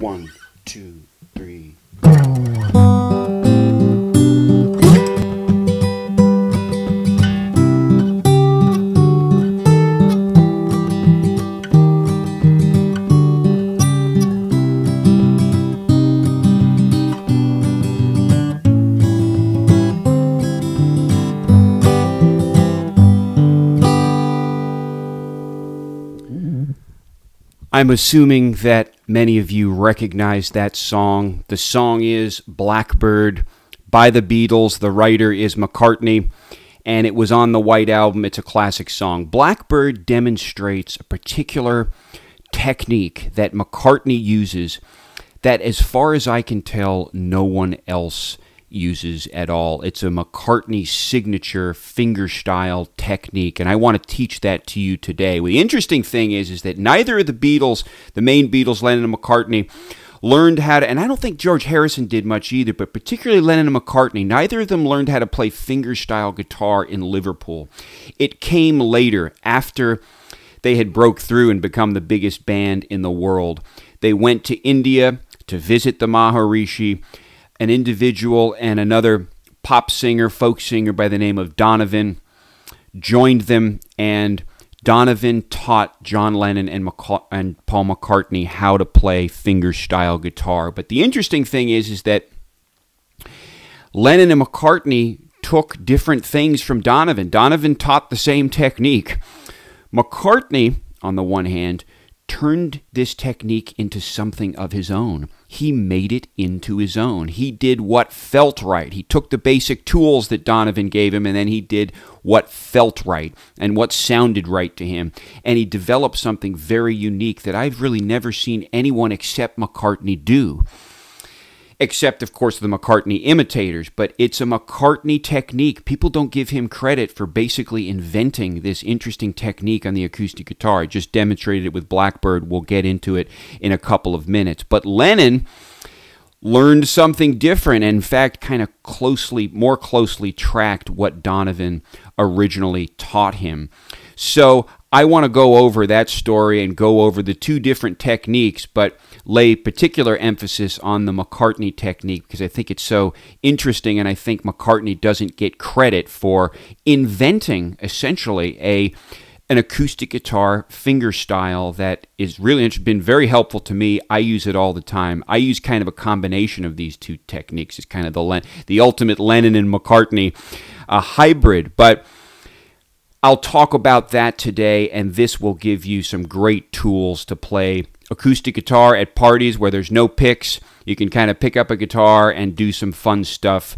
One, two, three. I'm assuming that many of you recognize that song. The song is Blackbird by the Beatles. The writer is McCartney, and it was on the White Album. It's a classic song. Blackbird demonstrates a particular technique that McCartney uses that, as far as I can tell, no one else uses at all. It's a McCartney signature fingerstyle technique, and I want to teach that to you today. Well, the interesting thing is that neither of the Beatles, the main Beatles, Lennon and McCartney, learned how to, and I don't think George Harrison did much either, but particularly Lennon and McCartney, neither of them learned how to play fingerstyle guitar in Liverpool. It came later, after they had broke through and become the biggest band in the world. They went to India to visit the Maharishi. An individual and another pop singer, folk singer by the name of Donovan joined them, and Donovan taught John Lennon and Paul McCartney how to play fingerstyle guitar. But the interesting thing is that Lennon and McCartney took different things from Donovan. Donovan taught the same technique. McCartney, on the one hand, turned this technique into something of his own. He made it into his own. He did what felt right. He took the basic tools that Donovan gave him, and then he did what felt right and what sounded right to him. And he developed something very unique that I've really never seen anyone except McCartney do. Except, of course, the McCartney imitators. But it's a McCartney technique. People don't give him credit for basically inventing this interesting technique on the acoustic guitar. I just demonstrated it with Blackbird. We'll get into it in a couple of minutes. But Lennon learned something different, and in fact, kind of more closely tracked what Donovan originally taught him. So I want to go over that story and go over the two different techniques, but lay particular emphasis on the McCartney technique because I think it's so interesting, and I think McCartney doesn't get credit for inventing, essentially, an acoustic guitar fingerstyle that is really been very helpful to me. I use it all the time. I use kind of a combination of these two techniques. It's kind of the ultimate Lennon and McCartney hybrid, but I'll talk about that today, and this will give you some great tools to play acoustic guitar at parties where there's no picks. You can kind of pick up a guitar and do some fun stuff.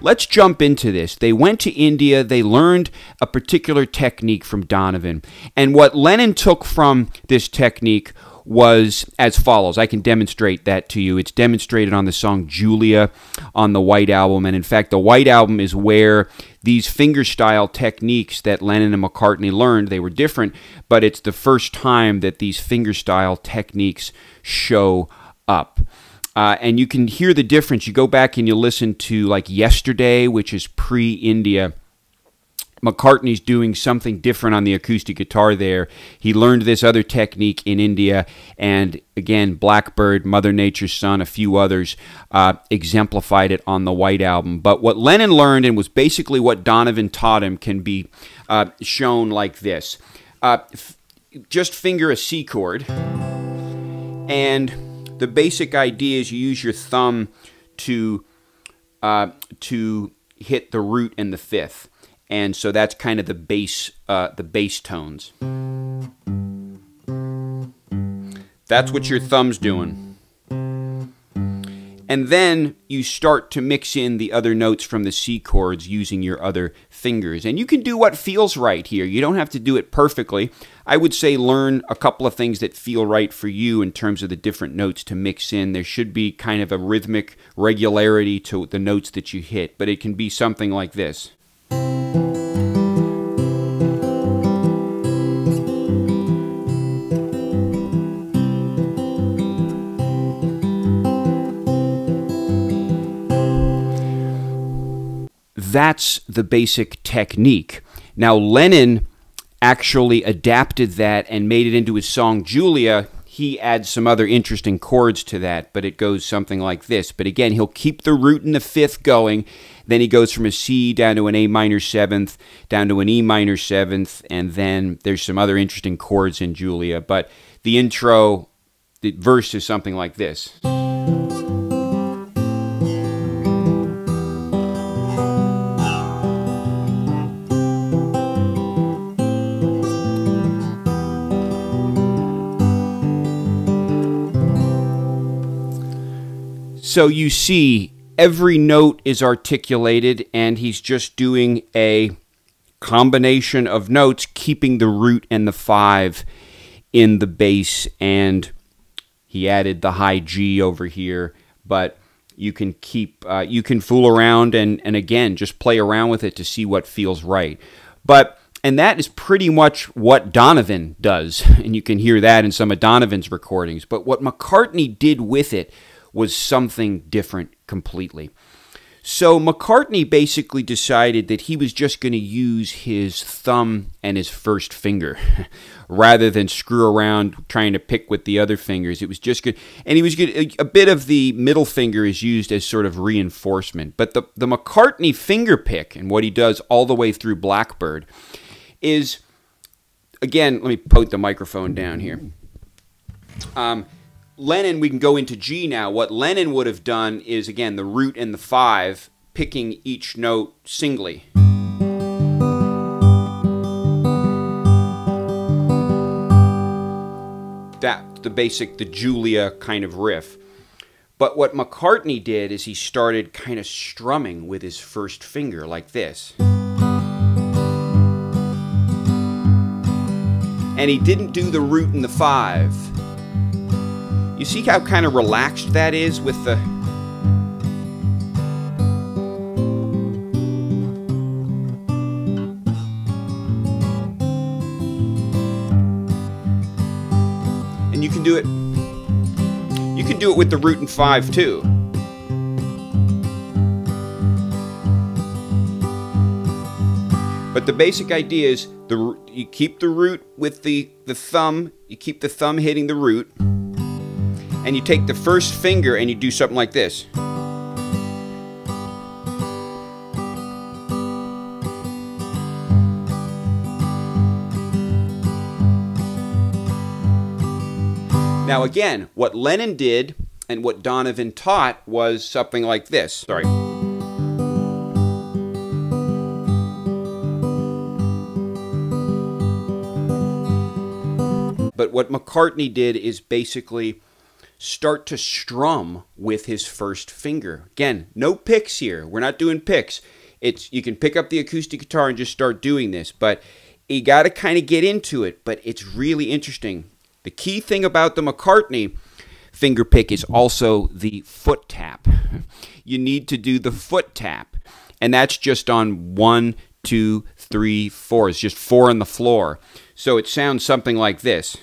Let's jump into this. They went to India. They learned a particular technique from Donovan. And what Lennon took from this technique was as follows. I can demonstrate that to you. It's demonstrated on the song Julia on the White Album. And in fact, the White Album is where these fingerstyle techniques that Lennon and McCartney learned, they were different, but it's the first time that these fingerstyle techniques show up. And you can hear the difference. You go back and you listen to like Yesterday, which is pre-India. McCartney's doing something different on the acoustic guitar there. He learned this other technique in India, and again, Blackbird, Mother Nature's Son, a few others exemplified it on the White Album. But what Lennon learned, and was basically what Donovan taught him, can be shown like this. Just finger a C chord, and the basic idea is you use your thumb to hit the root and the fifth, and so that's kind of the bass tones. That's what your thumb's doing. And then you start to mix in the other notes from the C chords using your other fingers. And you can do what feels right here. You don't have to do it perfectly. I would say learn a couple of things that feel right for you in terms of the different notes to mix in. There should be kind of a rhythmic regularity to the notes that you hit, but it can be something like this. that's the basic technique. Now, Lennon actually adapted that and made it into his song Julia. He adds some other interesting chords to that, but it goes something like this. But again, he'll keep the root in the fifth going. Then he goes from a C down to an A minor seventh, down to an E minor seventh, and then there's some other interesting chords in Julia. But the intro, the verse is something like this. So you see, every note is articulated, and he's just doing a combination of notes, keeping the root and the five in the bass, and he added the high G over here, but you can keep, you can fool around and again, just play around with it to see what feels right. And that is pretty much what Donovan does, and you can hear that in some of Donovan's recordings. But what McCartney did with it was something different completely. So McCartney basically decided that he was just going to use his thumb and his first finger rather than screw around trying to pick with the other fingers. It was just good. And he was good. A bit of the middle finger is used as sort of reinforcement. But the McCartney finger pick, and what he does all the way through Blackbird, is, again, let me put the microphone down here. Lennon, we can go into G now. What Lennon would have done is, again, the root and the five, picking each note singly. That's the basic, the Julia kind of riff. But what McCartney did is he started kind of strumming with his first finger like this. And he didn't do the root and the five. You see how kind of relaxed that is with the... And you can do it with the root and five too. But the basic idea is you keep the root with the thumb, you keep the thumb hitting the root, and you take the first finger and you do something like this. Now again, what Lennon did and what Donovan taught was something like this. Sorry. But what McCartney did is basically start to strum with his first finger. Again, no picks here. We're not doing picks. You can pick up the acoustic guitar and just start doing this, but you got to kind of get into it, but it's really interesting. The key thing about the McCartney finger pick is also the foot tap. You need to do the foot tap, and that's just on 1, 2, 3, 4. It's just 4 on the floor. So it sounds something like this.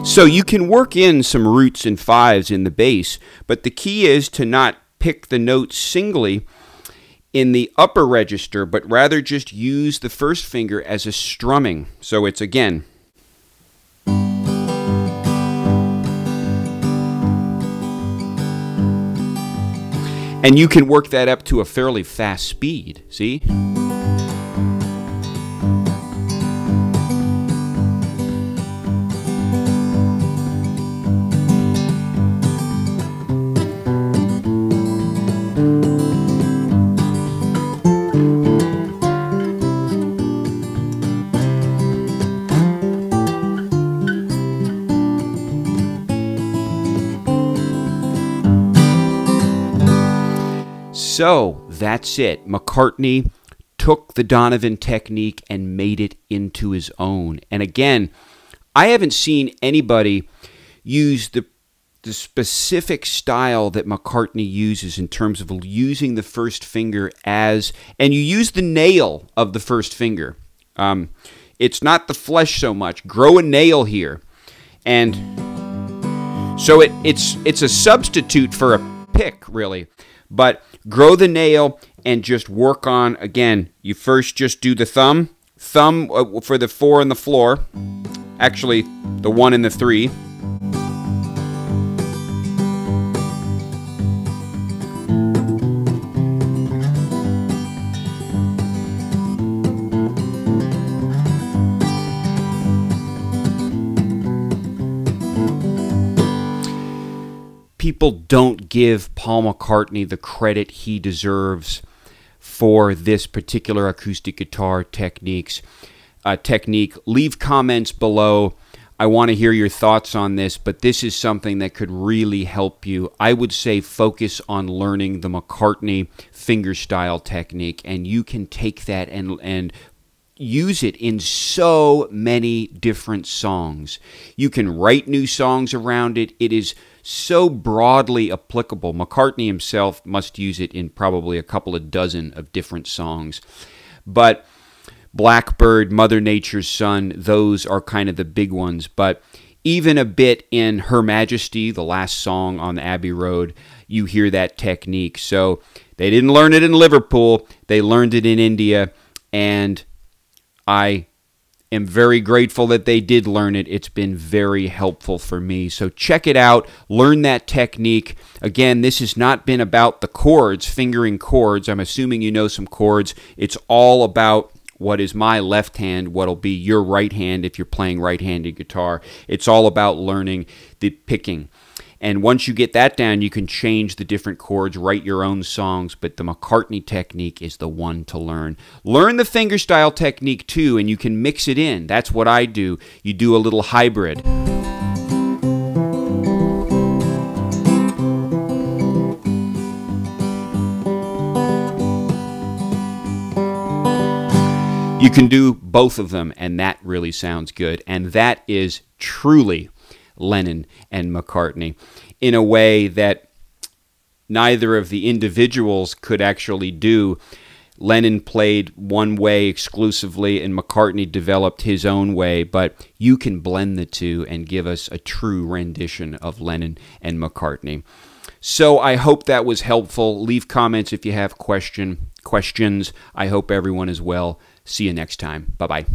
So you can work in some roots and fives in the bass, but the key is to not pick the notes singly in the upper register, but rather just use the first finger as a strumming. So it's, again, and you can work that up to a fairly fast speed, see? So that's it. McCartney took the Donovan technique and made it into his own. And again, I haven't seen anybody use the specific style that McCartney uses in terms of using the first finger and you use the nail of the first finger. It's not the flesh so much. Grow a nail here. And so it's a substitute for a pick, really. But grow the nail and just work on, again, you first just do the thumb for the 4 on the floor. Actually, the 1 and the 3. People don't give Paul McCartney the credit he deserves for this particular acoustic guitar technique. Leave comments below. I want to hear your thoughts on this, but this is something that could really help you. I would say focus on learning the McCartney fingerstyle technique, and you can take that and use it in so many different songs. You can write new songs around it. It is so broadly applicable. McCartney himself must use it in probably a couple of dozen of different songs. But Blackbird, Mother Nature's Son, those are kind of the big ones. But even a bit in Her Majesty, the last song on the Abbey Road, you hear that technique. So they didn't learn it in Liverpool. They learned it in India. And I am very grateful that they did learn it. It's been very helpful for me. So check it out. Learn that technique. Again, this has not been about the chords, fingering chords. I'm assuming you know some chords. It's all about what is my left hand, what'll be your right hand if you're playing right-handed guitar. It's all about learning the picking. And once you get that down, you can change the different chords, write your own songs, but the McCartney technique is the one to learn. Learn the fingerstyle technique too, and you can mix it in. That's what I do. You do a little hybrid. You can do both of them, and that really sounds good. And that is truly Lennon and McCartney in a way that neither of the individuals could actually do. Lennon played one way exclusively, and McCartney developed his own way, but you can blend the two and give us a true rendition of Lennon and McCartney. So I hope that was helpful. Leave comments if you have questions. I hope everyone is well. See you next time. Bye-bye.